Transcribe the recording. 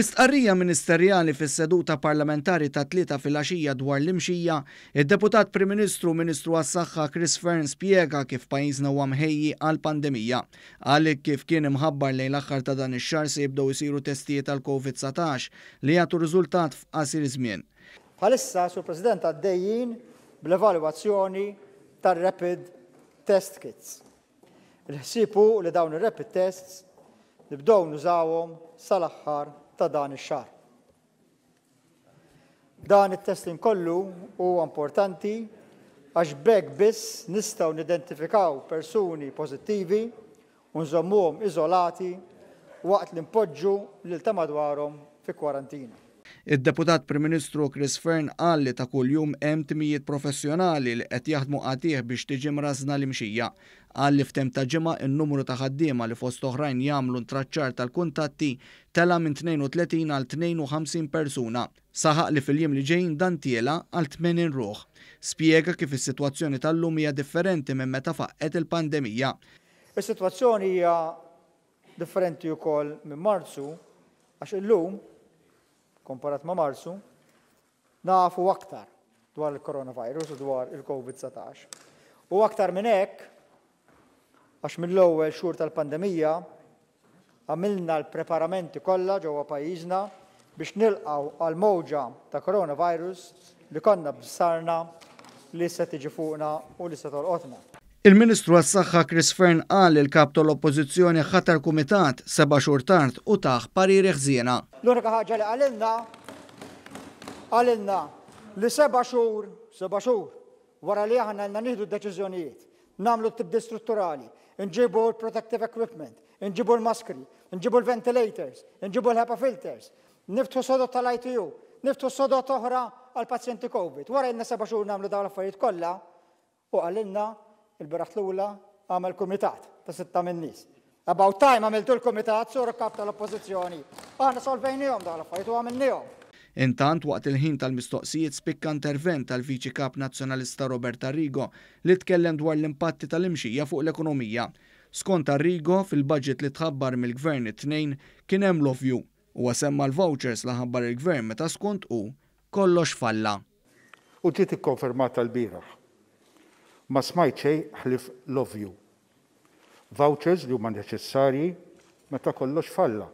Fi-Stqarrija Ministerjali fis-seduta parlamentari tat-Tlieta fil-għaxija dwar l-Imxija, id-Deputat Prim Ministru Ministru għas-Saħħa Chris Fearne spjega kif pajjiżna huwa mħejji għall-pandemija. Għalhekk kif kien imħabbar lejn l-aħħar ta' dan ix-xahar se jibdew isiru testijiet tal-COVID-19 li jagħtu riżultat f'qasir żmien. Bħalissa, Sur President, għaddejjin bl-evalwazzjoni tar-rapid test kits. Il-ħsibu li dawn ir-rapid tests nibdew nużawhom sal-aħħar ta' dan ix-xahar. Dan it-testing kollu huwa importanti għax b'hekk biss nistgħu nidentifikaw persuni pożittivi u nżommuhom iżolati waqt li npoġġu lil ta' madwarhom fi kwarantina. Id-Deputat Prim Ministru Chris Fearne qal li ta' kuljum hemm timijiet professjonali li qed jaħdmu qatih biex tiġi mrażna l-imxija. Qal li f'tem ta' ġimgħa n-numru ta' ħaddiema li fost oħrajn jagħmlu intraċċar tal-kuntatti tela minn 32 għal 52 persuna. Saħaq li fil-jiem li ġejjin dan tiela għal 80 ruħ. Spjega kif is-sitwazzjoni tal-lum hija differenti minn meta faqqet il-pandemija. Is-sitwazzjoni hija differenti wkoll minn Marzu għax illum komparat ma' Marzu, nafu aktar dwar il-coronavirus u dwar il-COVID-19. U aktar minn hekk, għax mill-ewwel xhur tal-pandemija, għamilna l-preparamenti kollha ġewwa pajjiżna biex nilqgħu għal mowġa ta' coronavirus li konna b'sarna li se tiġi fuqna u li se tolqotna. Il-Ministru għas-Saħħa Chris Fearne qal il-kap tal-Oppożizzjoni ħatar kumitat 7 xhur tard u taħ pariri ħżiena. L-unika ħaġa li għalilna li 7 xhur wara li aħna nieħdu d-deċiżjonijiet, nagħmlu t-tibdil strutturali, nġibu l-protective equipment, nġibu l-maskri, nġibu l-ventilators, nġibu l-HEPA filters, niftħu sodot tal-ITU, niftħu sodot oħra għal-pazjenti COVID. Wara jenna 7 xhur nagħmlu dawn l-affarijiet kollha u għalilna il-beraħ l-ewwel għamel kumitat ta' 6 min nies. About time għamiltu l-kumitat sur kap tal-Oppożizzjoni. Aħna solvejnihom dawn l-affarijiet u għamilnihom. Intant waqt il-ħin tal-mistoqsijiet spikka intervent tal-Viċi Kap Nazzjonalista Robert Arrigo li tkellem dwar l-impatti tal-imxija fuq l-ekonomija. Skont Arrigo, fil-budget li tħabbar mill-Gvern it-tnejn kien hemm l-ovvju u semma l-vouchers li ħabbar il-Gvern meta skont kollox falla. U ġiet ikkonfermata l-bieraħ. Ma smajt xejn ħlif l-ovvju. Vouchers li huma neċessarji meta kollox falla.